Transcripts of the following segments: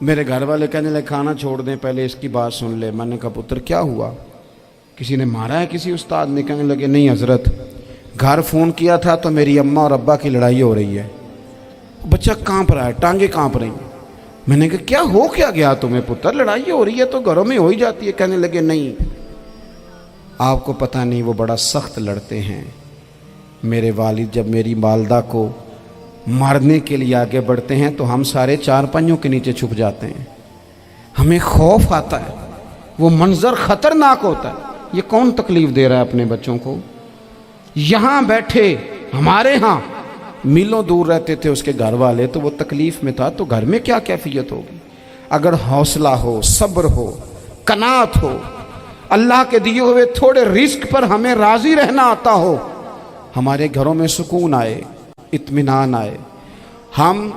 میرے گھر والے کہنے لگے کھانا چھوڑ دیں پہلے اس کی بات سن لے. میں نے کہا پتر کیا ہوا, کسی نے مارا ہے کسی استاد نے؟ کہنے لگے نہیں حضرت, گھر فون کیا تھا تو میری اماں اور ابا کی لڑائی ہو رہی ہے. بچہ کانپ رہا ہے, ٹانگیں کانپ رہی ہیں. میں نے کہا کیا ہو کیا گیا تمہیں پتر, لڑائی ہو رہی ہے تو گھروں میں ہو ہی جاتی ہے. کہنے لگے نہیں آپ کو پتہ نہیں وہ بڑا سخت لڑتے ہیں. میرے والد جب میری والدہ کو مارنے کے لیے آگے بڑھتے ہیں تو ہم سارے چارپائیوں کے نیچے چھپ جاتے ہیں, ہمیں خوف آتا ہے, وہ منظر خطرناک ہوتا ہے. یہ کون تکلیف دے رہا ہے اپنے بچوں کو؟ یہاں بیٹھے ہمارے ہاں میلوں دور رہتے تھے اس کے گھر والے, تو وہ تکلیف میں تھا, تو گھر میں کیا کیفیت ہوگی؟ اگر حوصلہ ہو, صبر ہو, قناعت ہو, اللہ کے دیے ہوئے تھوڑے رزق پر ہمیں راضی رہنا آتا ہو, ہمارے گھروں میں سکون آئے, اطمینان آئے, ہم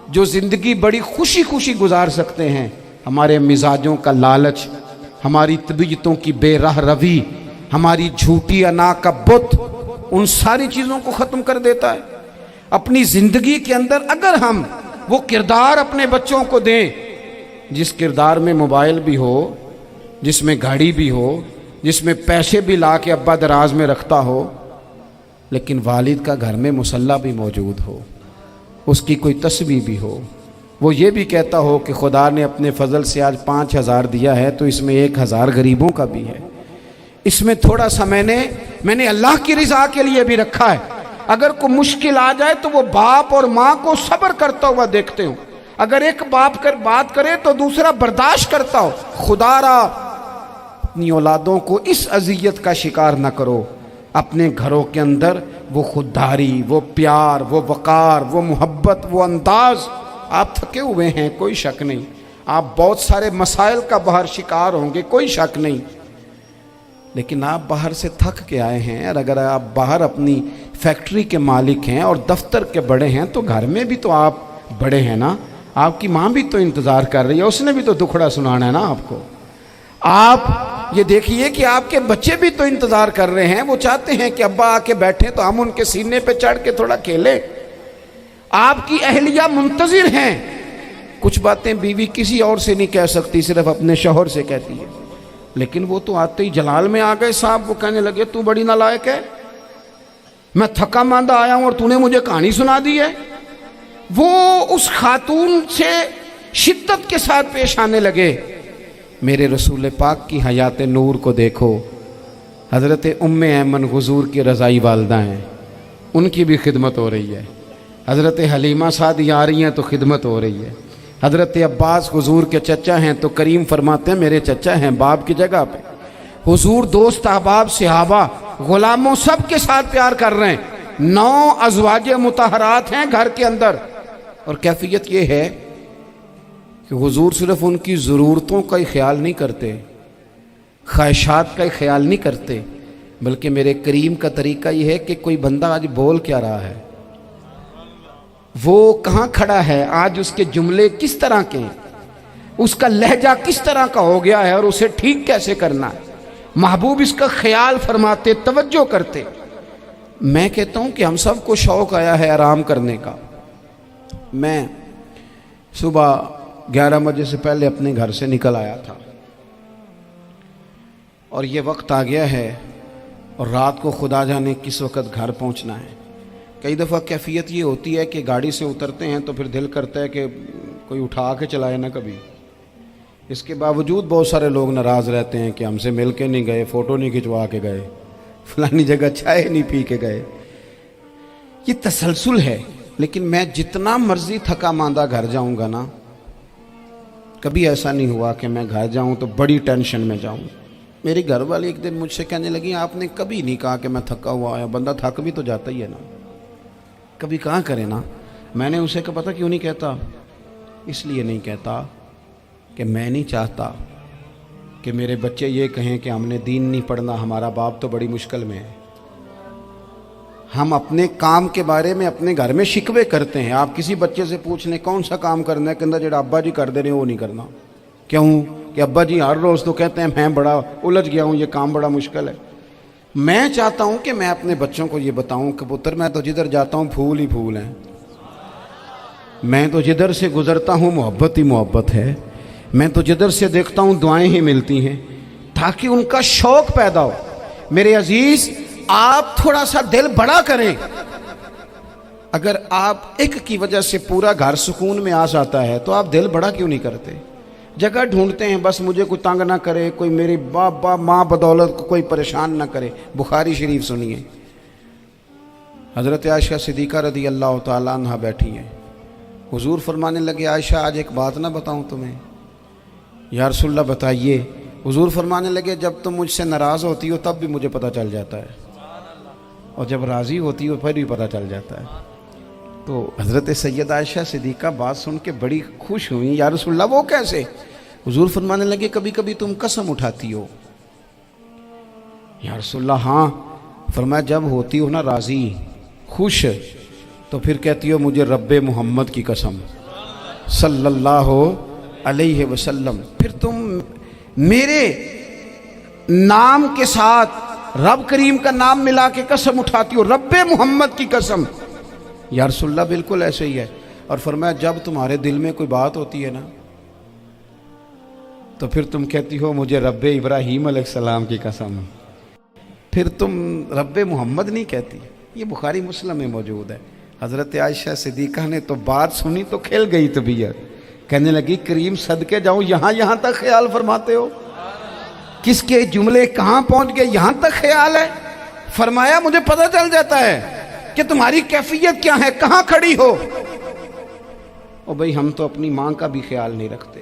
جو زندگی بڑی خوشی خوشی گزار سکتے ہیں. ہمارے مزاجوں کا لالچ, ہماری طبیعتوں کی بے راہ روی, ہماری جھوٹی انا کا بت, ان ساری چیزوں کو ختم کر دیتا ہے. اپنی زندگی کے اندر اگر ہم وہ کردار اپنے بچوں کو دیں جس کردار میں موبائل بھی ہو, جس میں گاڑی بھی ہو, جس میں پیسے بھی لا کے ابا دراز میں رکھتا ہو, لیکن والد کا گھر میں مصلی بھی موجود ہو, اس کی کوئی تسبیح بھی ہو, وہ یہ بھی کہتا ہو کہ خدا نے اپنے فضل سے آج 5,000 دیا ہے تو اس میں 1,000 غریبوں کا بھی ہے, اس میں تھوڑا سا میں نے اللہ کی رضا کے لیے بھی رکھا ہے. اگر کوئی مشکل آ جائے تو وہ باپ اور ماں کو صبر کرتا ہوا دیکھتے ہوں. اگر ایک باپ کر بات کرے تو دوسرا برداشت کرتا ہو. خدا را اپنی اولادوں کو اس اذیت کا شکار نہ کرو. اپنے گھروں کے اندر وہ خودداری, وہ پیار, وہ وقار, وہ محبت, وہ انداز. آپ تھکے ہوئے ہیں کوئی شک نہیں, آپ بہت سارے مسائل کا باہر شکار ہوں گے کوئی شک نہیں, لیکن آپ باہر سے تھک کے آئے ہیں. اور اگر آپ باہر اپنی فیکٹری کے مالک ہیں اور دفتر کے بڑے ہیں تو گھر میں بھی تو آپ بڑے ہیں نا. آپ کی ماں بھی تو انتظار کر رہی ہے, اس نے بھی تو دکھڑا سنانا ہے نا آپ کو. آپ یہ دیکھیے کہ آپ کے بچے بھی تو انتظار کر رہے ہیں, وہ چاہتے ہیں کہ ابا آ کے بیٹھیں تو ہم ان کے سینے پہ چڑھ کے تھوڑا کھیلیں. آپ کی اہلیہ منتظر ہیں. کچھ باتیں بیوی کسی اور سے نہیں کہہ سکتی, صرف اپنے شوہر سے کہتی ہے, لیکن وہ تو آتے ہی جلال میں آ گئے صاحب. وہ کہنے لگے تو بڑی نالائق ہے, میں تھکا ماندہ آیا ہوں اور تو نے مجھے کہانی سنا دی ہے. وہ اس خاتون سے شدت کے ساتھ پیش آنے لگے. میرے رسول پاک کی حیات نور کو دیکھو, حضرت ام ایمن حضور کی رضائی والدہ ہیں, ان کی بھی خدمت ہو رہی ہے. حضرت حلیمہ سعدیہ آ رہی ہیں تو خدمت ہو رہی ہے. حضرت عباس حضور کے چچا ہیں تو کریم فرماتے ہیں میرے چچا ہیں باپ کی جگہ پہ. حضور دوست احباب صحابہ غلاموں سب کے ساتھ پیار کر رہے ہیں. 9 ازواج مطہرات ہیں گھر کے اندر, اور کیفیت یہ ہے کہ حضور صرف ان کی ضرورتوں کا ہی خیال نہیں کرتے, خواہشات کا ہی خیال نہیں کرتے, بلکہ میرے کریم کا طریقہ یہ ہے کہ کوئی بندہ آج بول کیا رہا ہے, وہ کہاں کھڑا ہے آج, اس کے جملے کس طرح کے ہیں, اس کا لہجہ کس طرح کا ہو گیا ہے اور اسے ٹھیک کیسے کرنا ہے. محبوب اس کا خیال فرماتے, توجہ کرتے. میں کہتا ہوں کہ ہم سب کو شوق آیا ہے آرام کرنے کا. میں صبح 11 بجے سے پہلے اپنے گھر سے نکل آیا تھا اور یہ وقت آ گیا ہے اور رات کو خدا جانے کس وقت گھر پہنچنا ہے. کئی دفعہ کیفیت یہ ہوتی ہے کہ گاڑی سے اترتے ہیں تو پھر دل کرتا ہے کہ کوئی اٹھا کے چلائے نہ کبھی. اس کے باوجود بہت سارے لوگ ناراض رہتے ہیں کہ ہم سے مل کے نہیں گئے, فوٹو نہیں کھنچوا کے گئے, فلانی جگہ چائے نہیں پی کے گئے. یہ تسلسل ہے. لیکن میں جتنا مرضی تھکا ماندہ گھر جاؤں گا نا, کبھی ایسا نہیں ہوا کہ میں گھر جاؤں تو بڑی ٹینشن میں جاؤں. میری گھر والی ایک دن مجھ سے کہنے لگی آپ نے کبھی نہیں کہا کہ میں تھکا ہوا آیا. بندہ تھک بھی تو جاتا ہی ہے نا, کبھی کہاں کرے نا. میں نے اسے کہا پتہ کیوں نہیں کہتا, اس لیے نہیں کہتا کہ میں نہیں چاہتا کہ میرے بچے یہ کہیں کہ ہم نے دین نہیں پڑھنا, ہمارا باپ تو بڑی مشکل میں ہے. ہم اپنے کام کے بارے میں اپنے گھر میں شکوے کرتے ہیں. آپ کسی بچے سے پوچھ لیں کون سا کام کرنا ہے, کہنا جڑا ابا جی کر دے رہے وہ نہیں کرنا. کیوں کہ ابا جی ہر روز تو کہتے ہیں میں بڑا الجھ گیا ہوں, یہ کام بڑا مشکل ہے. میں چاہتا ہوں کہ میں اپنے بچوں کو یہ بتاؤں کہ پتر میں تو جدھر جاتا ہوں پھول ہی پھول ہیں. میں تو جدھر سے گزرتا ہوں محبت ہی محبت ہے، میں تو جدھر سے دیکھتا ہوں دعائیں ہی ملتی ہیں، تاکہ ان کا شوق پیدا ہو۔ میرے عزیز، آپ تھوڑا سا دل بڑا کریں۔ اگر آپ ایک کی وجہ سے پورا گھر سکون میں آ جاتا ہے تو آپ دل بڑا کیوں نہیں کرتے؟ جگہ ڈھونڈتے ہیں بس مجھے کوئی تنگ نہ کرے، کوئی میری باپ ماں بدولت کو کوئی پریشان نہ کرے۔ بخاری شریف سنیے، حضرت عائشہ صدیقہ رضی اللہ تعالیٰ عنہ بیٹھی ہیں، حضور فرمانے لگے عائشہ آج ایک بات نہ بتاؤں تمہیں؟ یا رسول اللہ بتائیے۔ حضور فرمانے لگے جب تم مجھ سے ناراض ہوتی ہو تب بھی مجھے پتہ چل جاتا ہے، اور جب راضی ہوتی ہو پھر بھی پتہ چل جاتا ہے۔ تو حضرت سیدہ عائشہ صدیقہ بات سن کے بڑی خوش ہوئی، یا رسول اللہ وہ کیسے؟ حضور فرمانے لگے کبھی کبھی تم قسم اٹھاتی ہو۔ یا رسول اللہ ہاں۔ فرمایا جب ہوتی ہو نا راضی، خوش، تو پھر کہتی ہو مجھے رب محمد کی قسم صلی اللہ علیہ وسلم، پھر تم میرے نام کے ساتھ رب کریم کا نام ملا کے قسم اٹھاتی ہو، رب محمد کی قسم۔ یا رسول اللہ بالکل ایسے ہی ہے۔ اور فرمایا جب تمہارے دل میں کوئی بات ہوتی ہے نا تو پھر تم کہتی ہو مجھے رب ابراہیم علیہ السلام کی قسم، پھر تم رب محمد نہیں کہتی۔ یہ بخاری مسلم میں موجود ہے۔ حضرت عائشہ صدیقہ نے تو بات سنی تو کھل گئی طبیعت، کہنے لگی کریم صدقے جاؤں، یہاں تک خیال فرماتے ہو؟ کس کے جملے کہاں پہنچ گئے، یہاں تک خیال ہے؟ فرمایا مجھے پتہ چل جاتا ہے کہ تمہاری کیفیت کیا ہے، کہاں کھڑی ہو۔ اور بھئی ہم تو اپنی ماں کا بھی خیال نہیں رکھتے۔